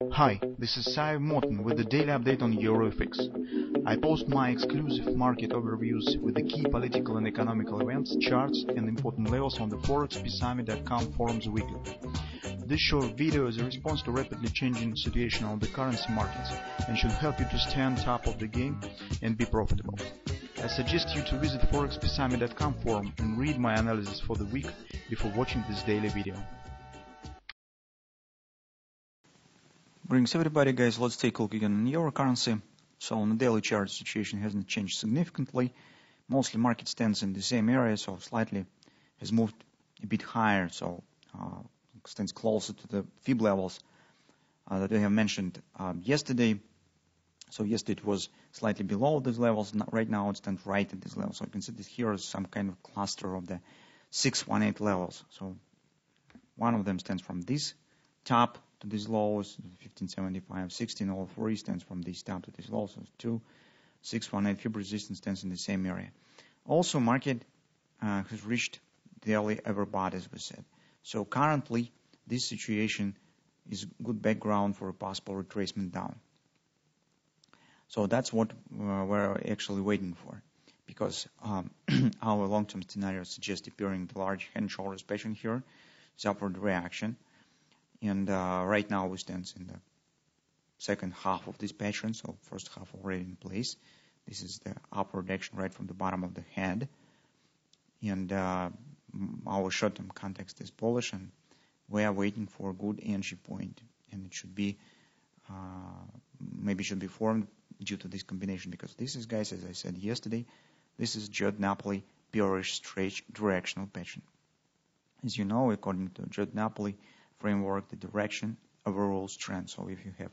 Hi, this is Sive Morten with the daily update on EURUSD. I post my exclusive market overviews with the key political and economical events, charts and important levels on the ForexPeaceArmy.com forums weekly. This short video is a response to rapidly changing situation on the currency markets and should help you to stay on top of the game and be profitable. I suggest you to visit ForexPeaceArmy.com forum and read my analysis for the week before watching this daily video. Greetings everybody, guys. Let's take a look again on euro currency. So on the daily chart, the situation hasn't changed significantly. Mostly market stands in the same area, so slightly has moved a bit higher, so stands closer to the fib levels that we have mentioned yesterday. So yesterday it was slightly below these levels. Right now it stands right at this level. So you can see this here is some kind of cluster of the 618 levels. So one of them stands from this top to these lows, 1575, 1603 stands from this top to this low, so 2618 fib resistance stands in the same area. Also, market has reached daily overbought, as we said. So currently, this situation is good background for a possible retracement down. So that's what we're actually waiting for, because our long-term scenario suggests appearing the large head and shoulders pattern here, is upward reaction. And right now we stand in the second half of this pattern, so first half already in place. This is the upward action right from the bottom of the head. And our short-term context is bullish, and we are waiting for a good entry point. And it should be, maybe should be formed due to this combination, because this is, guys, as I said yesterday, this is Judd Napoli bearish stretch directional pattern. As you know, according to Judd Napoli framework, the direction overrules trend. So if you have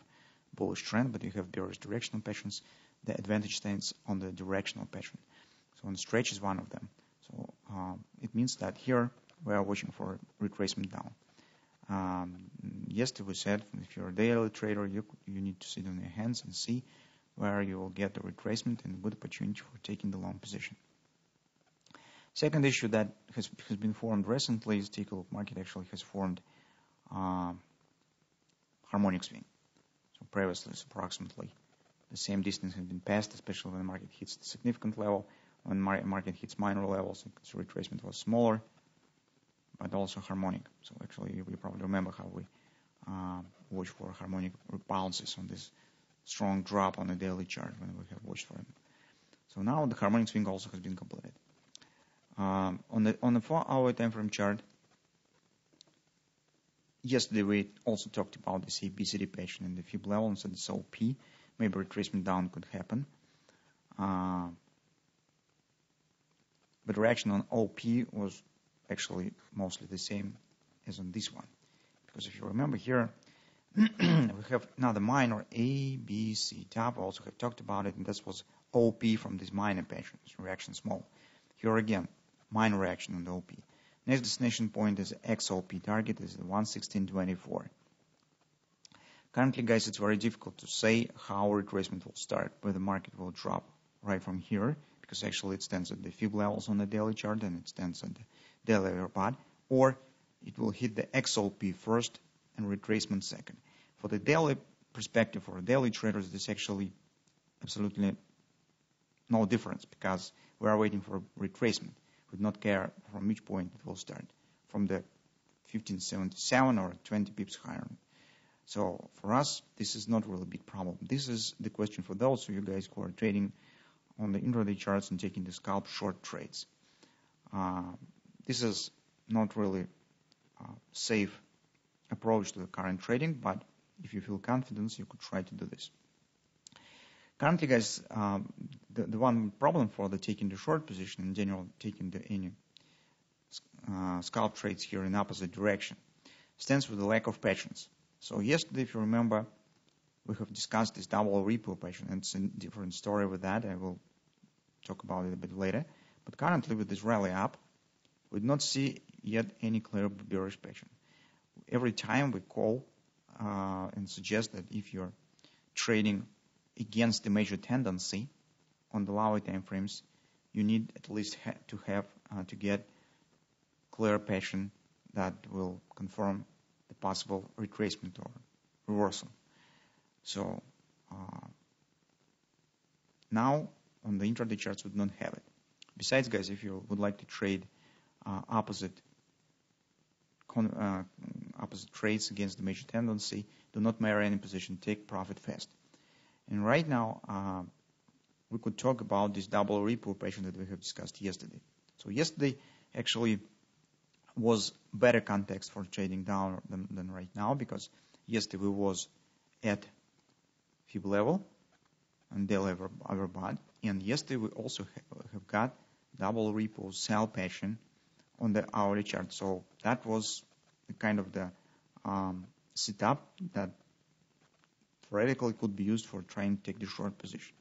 bullish trend but you have bearish directional patterns, the advantage stands on the directional pattern. So on stretch is one of them. So it means that here we are watching for retracement down. Yesterday we said if you're a daily trader, you need to sit on your hands and see where you will get the retracement and a good opportunity for taking the long position. Second issue that has been formed recently is take a look. Market actually has formed harmonic swing. So previously it's approximately the same distance has been passed, especially when the market hits the significant level. When market hits minor levels, the retracement was smaller, but also harmonic. So actually you probably remember how we watch for harmonic bounces on this strong drop on the daily chart when we have watched for it. So now the harmonic swing also has been completed. On the 4-hour time frame chart, yesterday we also talked about this ABCD pattern in the fib level and said it's OP. Maybe retracement down could happen. But reaction on OP was actually mostly the same as on this one. Because if you remember here, we have another minor ABC top. We also have talked about it, and this was OP from this minor pattern, reaction small. Here again, minor reaction on the OP. Next destination point is XOP target is 116.24. Currently, guys, it's very difficult to say how retracement will start, where the market will drop right from here, because actually it stands at the fib levels on the daily chart and it stands at the daily overbought, or it will hit the XOP first and retracement second. For the daily perspective, for daily traders, there's actually absolutely no difference, because we are waiting for retracement. We do not care from which point it will start, from the 1577 or 20 pips higher. So for us, this is not really a big problem. This is the question for those of you guys who are trading on the intraday charts and taking the scalp short trades. This is not really a safe approach to the current trading, but if you feel confident, you could try to do this. Currently, guys, the one problem for the taking the short position, in general, taking any scalp trades here in opposite direction, stands with the lack of patterns. So yesterday, if you remember, we have discussed this double repo pattern, and it's a different story with that. I will talk about it a bit later. But currently, with this rally up, we do not see yet any clear bearish pattern. Every time we call and suggest that if you're trading against the major tendency on the lower time frames, you need at least to get clear pattern that will confirm the possible retracement or reversal. So now on the intraday charts we do not have it. Besides, guys, if you would like to trade opposite trades against the major tendency, do not marry any position, take profit fast. And right now, we could talk about this double repo pattern that we have discussed yesterday. So yesterday actually was better context for trading down than right now, because yesterday we was at fib level and daily overbought, and yesterday we also have got double repo sell pattern on the hourly chart. So that was kind of the setup that theoretically could be used for trying to take the short position.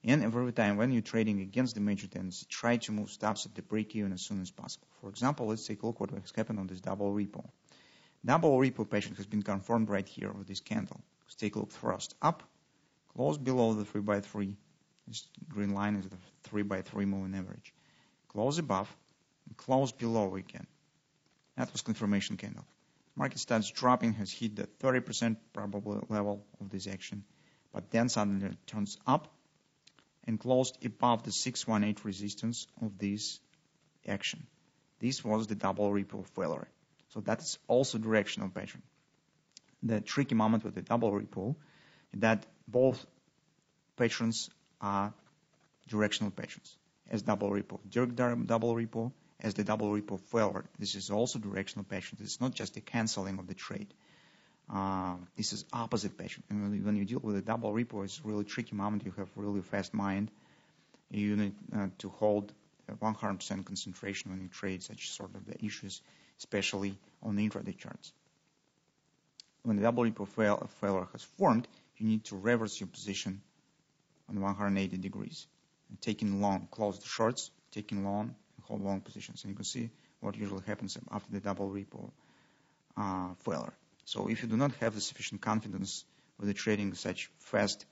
And every time when you're trading against the major tendency, try to move stops at the break-even as soon as possible. For example, let's take a look what has happened on this double repo. Double repo pattern has been confirmed right here with this candle. Let's take a look first. Up, close below the 3x3. This green line is the 3x3 moving average. Close above, and close below again. That was confirmation candle. Market starts dropping, has hit the 30% probable level of this action, but then suddenly it turns up and closed above the 618 resistance of this action. This was the double repo failure. So that is also directional pattern. The tricky moment with the double repo is that both patterns are directional patterns. As double repo, double repo, as the double repo failure. This is also directional pattern. It's not just a canceling of the trade. This is opposite pattern. And when you deal with a double repo, it's a really tricky moment. You have really fast mind. You need to hold 100% concentration when you trade such sort of the issues, especially on the intraday charts. When the double repo failure has formed, you need to reverse your position on 180 degrees. And taking long, close the shorts, taking long, and hold long positions. And you can see what usually happens after the double repo failure. So if you do not have the sufficient confidence with the trading such fast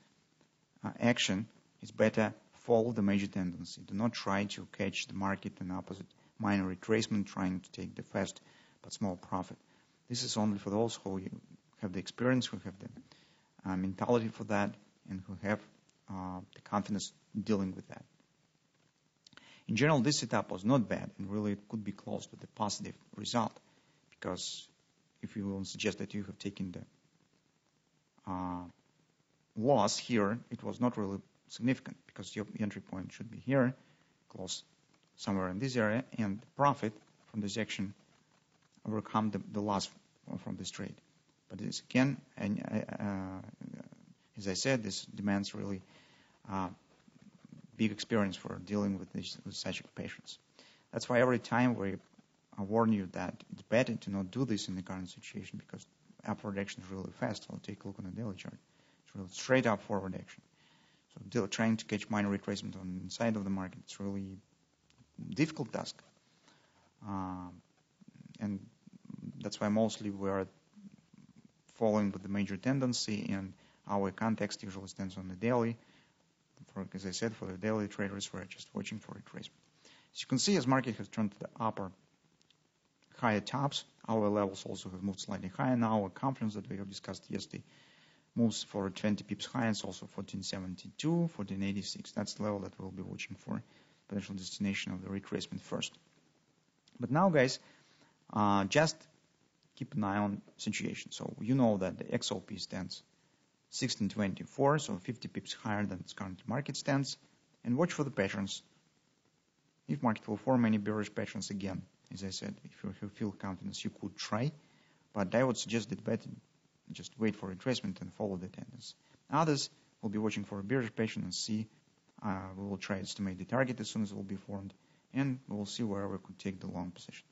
action, it's better follow the major tendency. Do not try to catch the market in opposite minor retracement, trying to take the fast but small profit. This is only for those who have the experience, who have the mentality for that, and who have the confidence dealing with that. In general, this setup was not bad, and really it could be closed with a positive result, because if you will suggest that you have taken the loss here, it was not really significant, because your entry point should be here, close somewhere in this area, and the profit from this action overcome the loss from this trade. But this again, as I said, this demands really big experience for dealing with such patients. That's why every time I warn you that it's better to not do this in the current situation, because upward action is really fast. I'll take a look on the daily chart. It's really straight up forward action. So trying to catch minor retracement on the inside of the market, it's really difficult task. And that's why mostly we are following with the major tendency, and our context usually stands on the daily. As I said, for the daily traders, we're just watching for retracement. As you can see, as market has turned to the upper higher tops, our levels also have moved slightly higher now. Our confidence that we have discussed yesterday moves for 20 pips higher. It's also 1472, 1486. That's the level that we'll be watching for, potential destination of the retracement first. But now, guys, just keep an eye on situation. So you know that the XLP stands 1624, so 50 pips higher than its current market stands. And watch for the patterns. If market will form any bearish patterns again, as I said, if you feel confidence, you could try. But I would suggest that better just wait for retracement and follow the tendency. Others will be watching for a bearish pattern and see. We will try to estimate the target as soon as it will be formed, and we will see where we could take the long position.